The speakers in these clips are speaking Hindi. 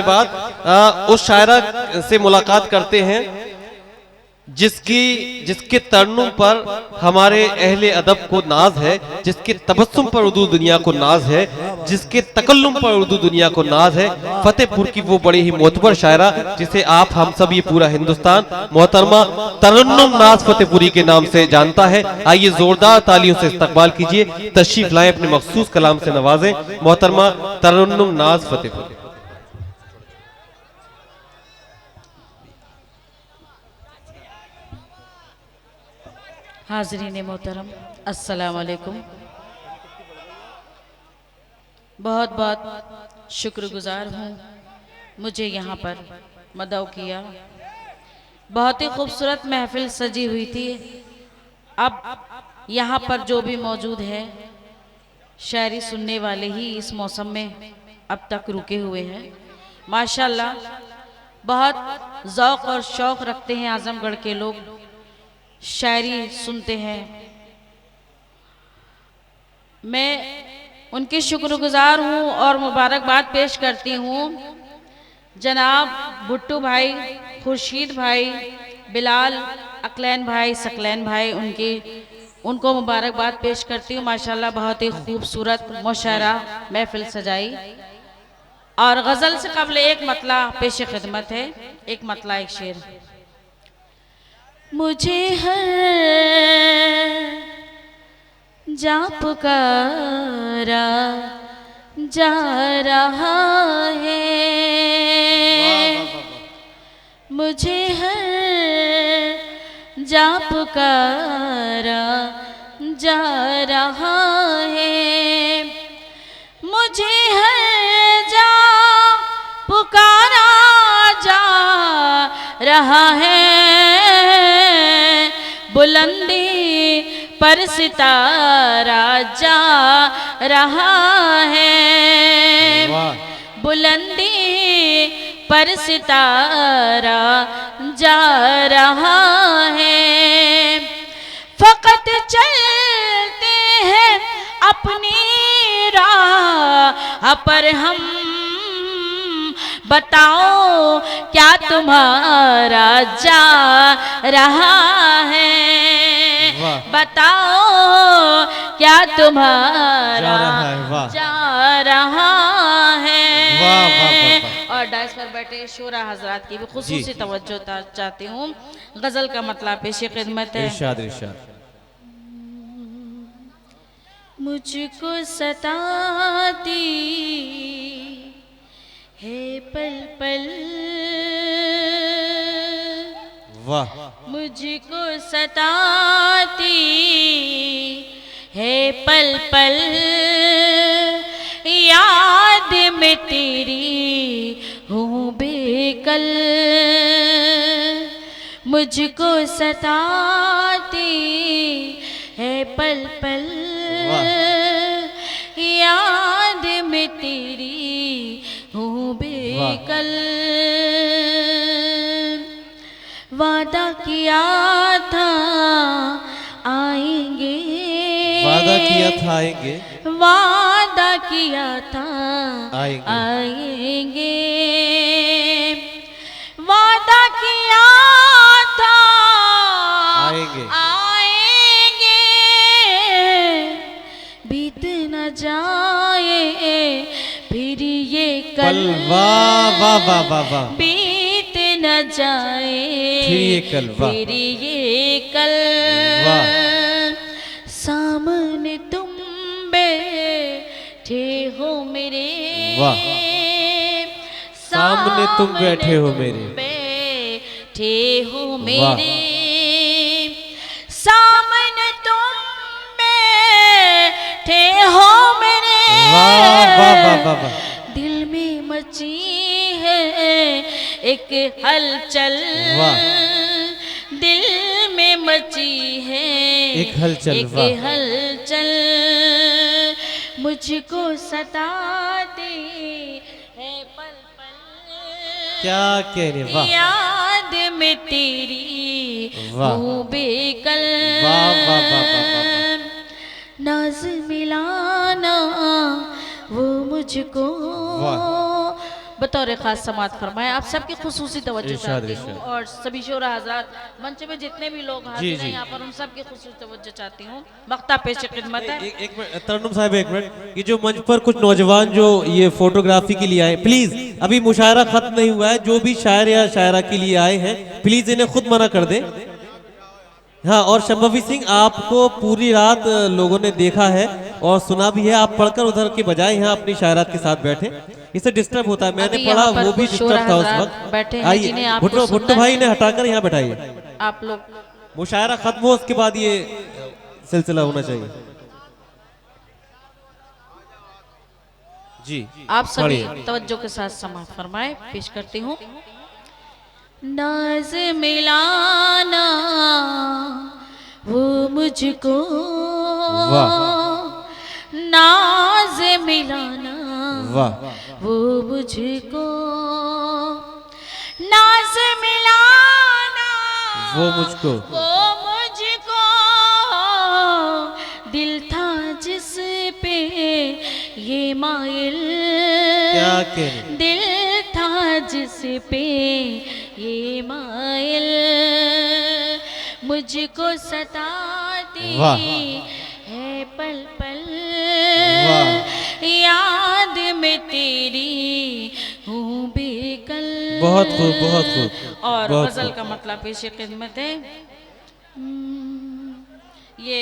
बाद उस शायरा से मुलाकात करते हैं जिसके तरन्नुम पर हमारे अहले अदब को नाज है, जिसके तबस्सुम पर उर्दू दुनिया को नाज है, जिसके तकल्लुम पर उर्दू दुनिया को नाज है। फतेहपुर की वो बड़ी ही मोतबर शायरा जिसे आप हम सब ये पूरा हिंदुस्तान मोहतरमा तरन्नुम नाज फतेहपुरी के नाम से जानता है। आइए जोरदार तालियों से इस्तकबाल कीजिए, तशरीफ लाएं, अपने मखसूस कलाम से नवाजें मोहतरमा तरन्नुम नाज फतेहपुरी। हाज़रीन मोहतरम, अस्सलाम वालेकुम। बहुत बहुत शुक्रगुजार हूँ मुझे यहाँ पर मदऊ किया। बहुत ही खूबसूरत महफिल सजी हुई थी। अब यहाँ पर जो भी मौजूद है शायरी सुनने वाले ही इस मौसम में अब तक रुके हुए हैं। माशाल्लाह बहुत ज़ौक़ और शौक़ रखते हैं आज़मगढ़ के लोग, शायरी सुनते हैं। मैं उनकी शुक्रगुजार हूँ और मुबारकबाद पेश करती हूँ जनाब भुट्टू भाई, खुर्शीद भाई, बिलाल, अकलैन भाई, सकलैन भाई, उनको मुबारकबाद पेश करती हूँ। माशाल्लाह बहुत ही खूबसूरत मुशायरा महफिल सजाई। और गज़ल से कबल एक मतला पेश खिदमत है, एक मतला एक शेर। मुझे हर जा पुकारा जा रहा है, मुझे हर जा पुकारा जा रहा है, मुझे हर जा पुकारा जा रहा है। बुलंदी पर सितारा जा रहा है, बुलंदी पर सितारा जा रहा है। फकत चलते हैं अपनी राह पर हम, बताओ क्या तुम्हारा जा रहा है, बताओ क्या तुम्हारा जा रहा है। और डाइस पर बैठे शोरा हजरात की भी खुसूसी तवज्जो चाहती हूँ। गजल का मतलब पेश खिदमत है। इरशाद इरशाद। मुझको सताती है पल पल, वाह, मुझको सताती है पल पल, याद में तेरी हूँ बेकल, मुझको सताती है पल पल, याद में तेरी हूँ बेकल। वादा किया था आएंगे, वादा किया था आएंगे, वादा किया था आएंगे, आएंगे, वादा किया था आएंगे, आएंगे, बीत न जाए फिर ये कल, वाह वाह वाह वाह वाह, बीत न जाए फिर ये कल, वाह, फिर ये कल, वाह, सामने तुम बैठे हो मेरे, वाह, सामने तुम बैठे हो मेरे, बैठे हो मेरे, सामने तुम बैठे हो मेरे, वाह वाह वाह वाह वाह, दिल में मची है एक हलचल, दिल में मची है एक हलचल, एक हलचल, मुझको सताती है पल पल, क्या कह रहे, वाह, याद में तेरी हूँ बेकल, वाह वाह वाह वाह, नाज मिलाना वो मुझको बतौर खास समात फरमाए। आप सबकी खुसूसी तवज्जो इरशाद, चाहती हूँ इरशाद। और सभी शोरा हज़रात मंच में जितने भी लोग हाजिर जी। हैं यहाँ पर उन सबकी खुसूसी तवज्जो चाहती हूँ। मक्ता पेश खिदमत है। एक मिनट तरन्नुम साहब, एक मिनट। ये जो मंच पर कुछ नौजवान जो ये फोटोग्राफी के लिए आए, प्लीज अभी मुशायरा खत्म नहीं हुआ है, जो भी शायर या शायरा के लिए आए हैं प्लीज इन्हें खुद मना कर दें। हाँ, और शंभवी सिंह, आपको पूरी रात लोगों ने देखा है और सुना भी है, आप पढ़कर उधर के बजाय यहाँ अपनी शायरात के साथ बैठे, इससे डिस्टर्ब होता है। मैंने अभी पढ़ा यहाँ पर वो भी कुछ शोरा डिस्टर्ब था उस हज़रात वक्त। बैठे हैं जिन्हें आइए आपको भुट्टो सुनना भुट्टो भाई है। ने हटाकर यहाँ बैठाइए। आप लोग मुशायरा खत्म हो उसके बाद ये सिलसिला होना चाहिए। जी आप सभी पढ़िए। तवज्जो के साथ समात फरमाए। पेश करती हूँ। नाज मिलाना वो मुझको, वाह नाज मिलाना वाह वो मुझको, नाज मिलाना वो मुझको, वो मुझको, दिल था जिस पे ये माइल, क्या कहने। दिल था जिस पे ये माइल, मुझको सताती वाह। है पल पल, वाह। याद में तेरी हूँ बेकल। बहुत खूब, बहुत खूब, और बहुत गजल खूब। का मतलब पेश खिदमत है। ये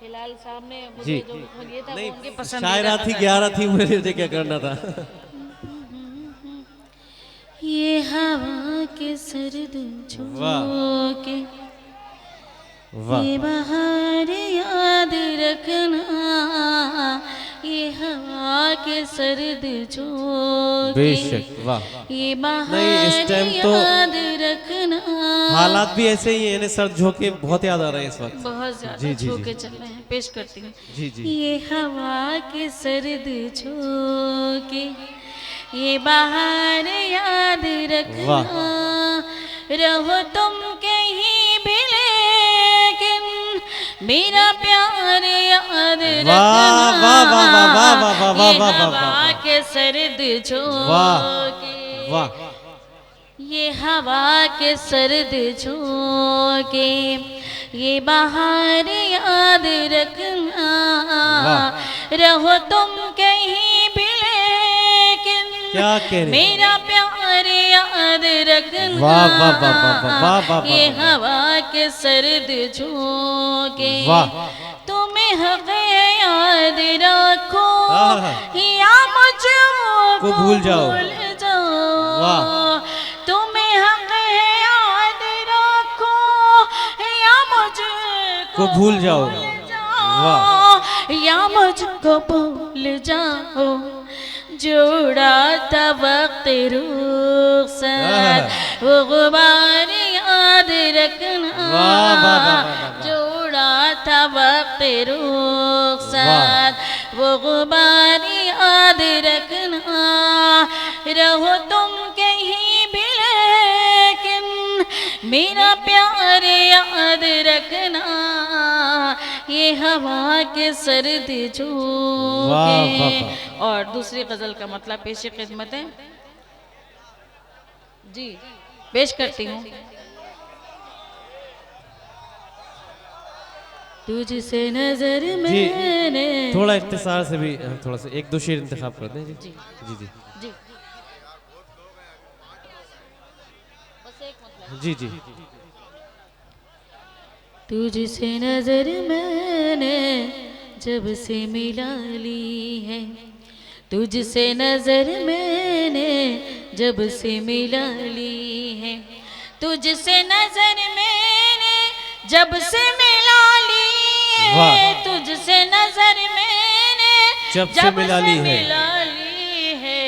हिलाल साहब ने मुझे जी। जो ये था वो नहीं, उनकी पसंद शायरा थी 11 थी, मुझे क्या करना था। ये हवा के सर्द झोंके, वाह ये बहार याद रखना, ये हवा के सर्द झोंके, बेशक, वाह। ये बहार नहीं, इस टाइम तो याद रखना। हालात भी ऐसे ही हैं, इन्हें सर्द झोंके बहुत याद आ रहे हैं इस वक्त। बहुत ज्यादा जी, जी, झोंके जी। चल रहे हैं। पेश करती हूँ। जी जी ये हवा के सर्द झोंके, ये बाहर याद रखना, रहो तुम कहीं भी लेकिन मेरा प्यार याद रखना। वाह, वाह, वाह, वाह, वाह, वाह, वाह, वाह, ये वाह, वाह, हवा वाह। के सर्द वाह झोंके, वाह ये हवा के सर्द झोंके, ये बाहर याद रखना, रहो तुम कहीं भी लेकिन क्या कह रहे। मेरा प्यार याद रखना। वाह, वाह, वाह, वाह, वाह, वाह, वाह, ये वाह। हवा के सर्द झोंके, वाह। तुम्हें हक याद रखो आहा। या मुझको को भूल जाओ। भूल जाओ। वाह। तुम्हें हक याद रखो या मुझको को भूल जाओ। वाह। या मुझको भूल जाओ, जोड़ा था वक्त रुखसत, वो गुबार याद रखना। वाह, वाह, वाह, वाह, वाह। जोड़ा था वक्त रुखसत, वो गुबार याद रखना, रहो तुम कहीं भी लेकिन मेरा प्यार याद रखना। ये हवा के सर्द झोंके। वाह, वाह, वाह। और दूसरी गजल का मतलब पेश खिदमत है। जी पेश करती हूँ। तुझसे नजर मैंने, थोड़ा इख्तिसार से भी थोड़ा सा एक दो शेर इंतखाब कर दें। जी जी जी जी जी बस एक मतलब। जी जी तुझसे नजर मैंने जब से मिला ली है, तुझसे नजर मैंने जब से मिला ली है, तुझसे नजर मैंने जब से मिला ली है, वाह। तुझसे नजर मैंने जब से मिला ली है। मिला ली है।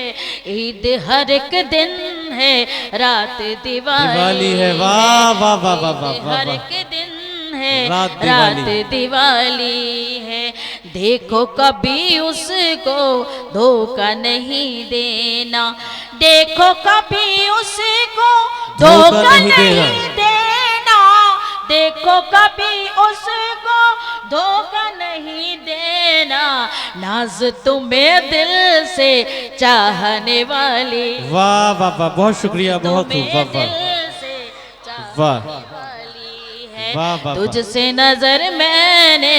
ईद हर एक दिन है, रात दिवाली है। वाह वाह वाह वाह वाह वाह हर वाह। एक दिन है, रात रात दिवाली। दिवाली है। देखो कभी उसको धोखा नहीं देना, देखो कभी उसको धोखा नहीं देना, देखो कभी उसको धोखा नहीं देना। ना नाज तुम्हें दिल से चाहने वाली, वाह वाह वाह, बहुत शुक्रिया, बहुत खूब, वाह वाह वाह वाह वाह, तुझसे नजर मैंने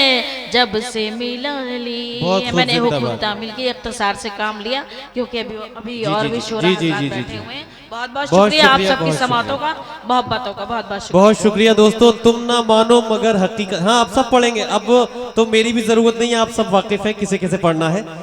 जब से मिला ली। बहुत खूब, मैंने हुकूक जिंदाबाद। तामिल की इख्तिसार से काम लिया क्योंकि अभी जी, और जी, भी जी, शोरा जी, जी, हज़रात जी, बैठे जी। हुए हैं। बहुत बहुत बहुत शुक्रिया आप शुक्रिया, सबकी बहुत समातों का, मोहब्बतों का, बहुत बहुत शुक्रिया। बहुत शुक्रिया दोस्तों, तुम ना मानो मगर हकीकत। हाँ, आप सब पढ़ेंगे अब, तो मेरी भी जरूरत नहीं है, आप सब वाकिफ हैं किसे किसे पढ़ना है।